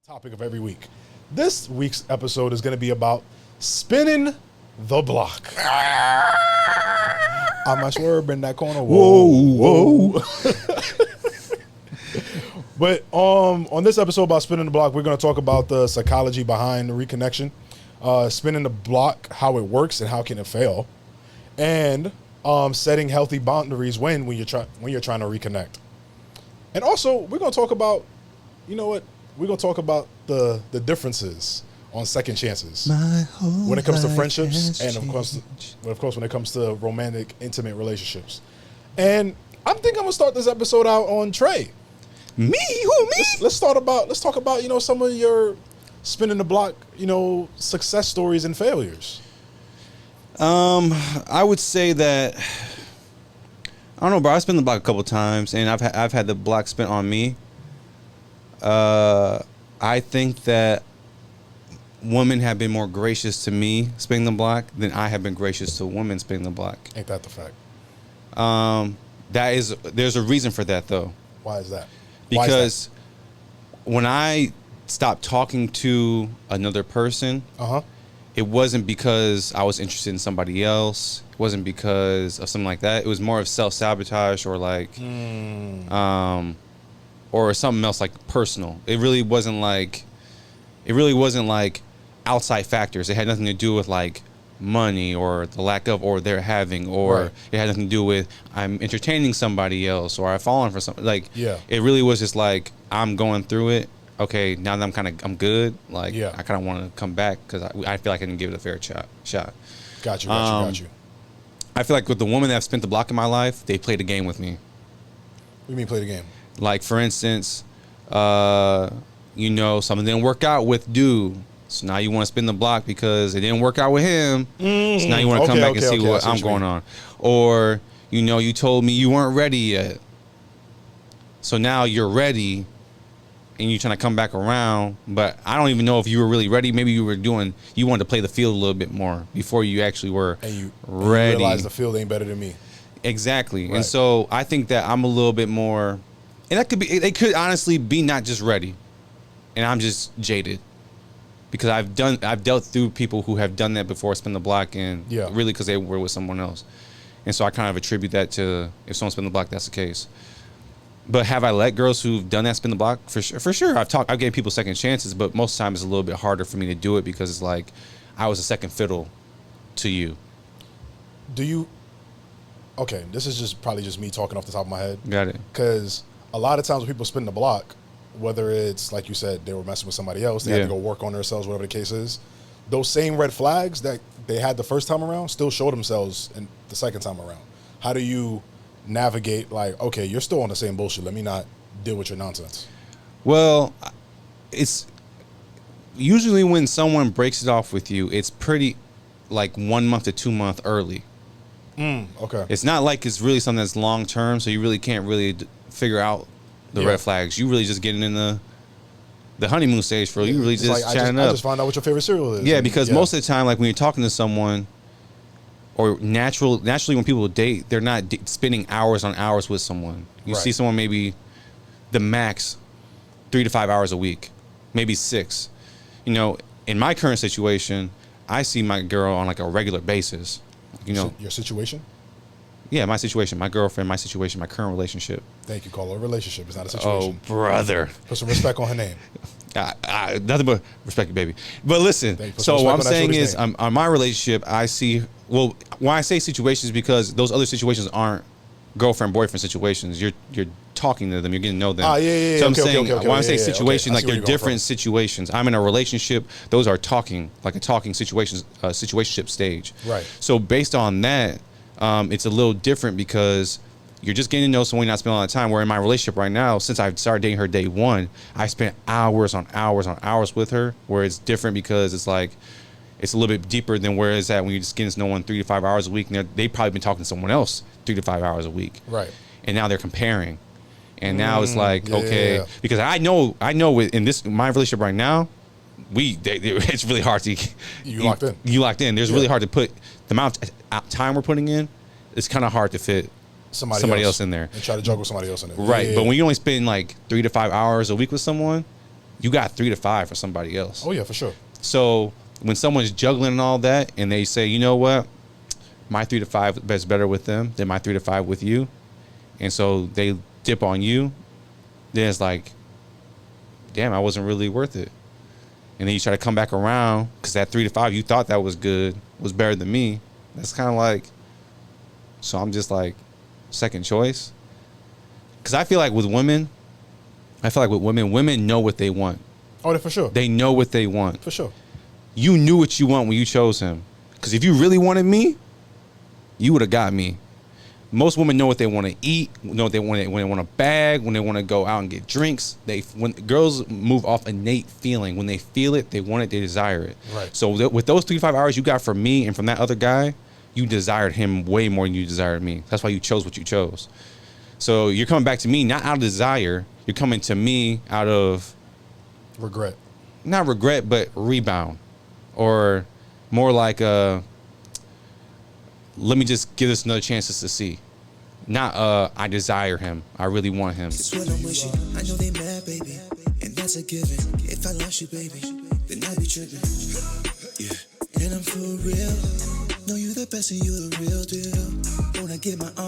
Topic of every week. This week's episode is going to be about spinning the block. I'm not sure in that corner. Whoa. But on this episode about spinning the block, we're going to talk about the psychology behind the reconnection, spinning the block, how it works and how can it fail, and setting healthy boundaries when you're trying to reconnect. And also, we're going to talk about, you know what? We're going to talk about the differences on second chances when it comes to friendships and, of course, when it comes to romantic, intimate relationships. And I'm thinking I'm going to start this episode out on Tre. Me? Who, me? Let's talk about, you know, some of your spinning the block, you know, success stories and failures. I would say that, I don't know, bro. I spin the block a couple times, and I've had the block spent on me. I think that women have been more gracious to me spinning the block than I have been gracious to women spinning the block. Ain't that the fact? There's a reason for that, though. Why is that? Because when I stopped talking to another person, it wasn't because I was interested in somebody else. It wasn't because of something like that. It was more of self-sabotage or like, or something else like personal. It really wasn't like outside factors. It had nothing to do with like money or the lack of or they're having, or it had nothing to do with I'm entertaining somebody else or I've fallen for something. Like, it really was just like, I'm going through it. Okay, now that I'm good. Like, I kind of want to come back because I feel like I didn't give it a fair shot. Got you. I feel like with the woman that I've spent the block in my life, they played a game with me. What do you mean play the game? Like, for instance, you know, something didn't work out with dude. So now you want to spin the block because it didn't work out with him. So now you want to come back and see what I'm going on. Or, you know, you told me you weren't ready yet. So now you're ready and you're trying to come back around. But I don't even know if you were really ready. Maybe you wanted to play the field a little bit more before you actually were ready. And you realize the field ain't better than me. Exactly. Right. And so I think that I'm a little bit more, and that could be, they could honestly be not just ready, and I'm just jaded because I've dealt through people who have done that before, spin the block, and really because they were with someone else. And so I kind of attribute that to, if someone spin the block, that's the case. But have I let girls who've done that spin the block? For sure. I've given people second chances, but most of the time it's a little bit harder for me to do it because it's like I was a second fiddle to you. Okay, this is probably just me talking off the top of my head. Got it. Because a lot of times when people spin the block, whether it's, like you said, they were messing with somebody else, they had to go work on themselves, whatever the case is, those same red flags that they had the first time around still show themselves in the second time around. How do you navigate, like, okay, you're still on the same bullshit, let me not deal with your nonsense? Well, it's usually when someone breaks it off with you, it's pretty like 1 month to 2 months early. Okay. It's not like it's really something that's long term, so you really can't really figure out the red flags. You really just getting in the honeymoon stage for you really just like, chatting up. I just find out what your favorite cereal is. Yeah, because most of the time, like when you're talking to someone, or naturally when people date, they're not spending hours on hours with someone. You see someone maybe the max 3 to 5 hours a week, maybe 6. You know, in my current situation, I see my girl on like a regular basis. You know, your situation? Yeah, my situation, my girlfriend, my situation, my current relationship. Thank you, Carlo. A relationship is not a situation. Oh, brother. Put some respect on her name. Nothing but respect, baby. But listen, so what I'm saying is, on my relationship, I see, well, when I say situations, because those other situations aren't girlfriend-boyfriend situations. You're talking to them, you're getting to know them. Yeah. So I'm saying, when I say situation, like they're different situations. I'm in a relationship, those are talking, like a talking situationship stage. Right. So based on that, it's a little different because you're just getting to know someone, you're not spending a lot of time. Where in my relationship right now, since I started dating her day one, I spent hours on hours with her, where it's different because it's like, it's a little bit deeper than where it's at when you're just getting to know one 3 to 5 hours a week, and they've probably been talking to someone else 3 to 5 hours a week. Right. And now they're comparing. And now it's like, because I know in my relationship right now, it's really hard to locked in. You locked in. There's really hard to put the amount of time we're putting in. It's kind of hard to fit somebody else in there and try to juggle somebody else in it. Right. But when you only spend like 3 to 5 hours a week with someone, you got 3 to 5 for somebody else. Oh yeah, for sure. So when someone's juggling and all that, and they say, you know what, my 3 to 5 is better with them than my 3 to 5 with you, and so they dip on you, then it's like, damn, I wasn't really worth it. And then you try to come back around because that 3 to 5 you thought that was good, was better than me. That's kind of like, so I'm just like second choice. Because I feel like with women, women know what they want. Oh, for sure. They know what they want. For sure. You knew what you want when you chose him. Because if you really wanted me, you would have got me. Most women know what they want to eat, know what they want when they want a bag, when they want to go out and get drinks. When girls move off innate feeling, when they feel it, they want it, they desire it. Right. So with those 3 to 5 hours you got from me and from that other guy, you desired him way more than you desired me. That's why you chose what you chose. So you're coming back to me not out of desire. You're coming to me out of regret. Not regret, but rebound, or more like let me just give this another chance just to see. Not I desire him. I really want him. It's when I'm with you. I know they mad, baby, and that's a given. If I lost you, baby, then I'd be tripping. Yeah, and I'm for real. Know you the best and you the real deal. Wanna get my arm.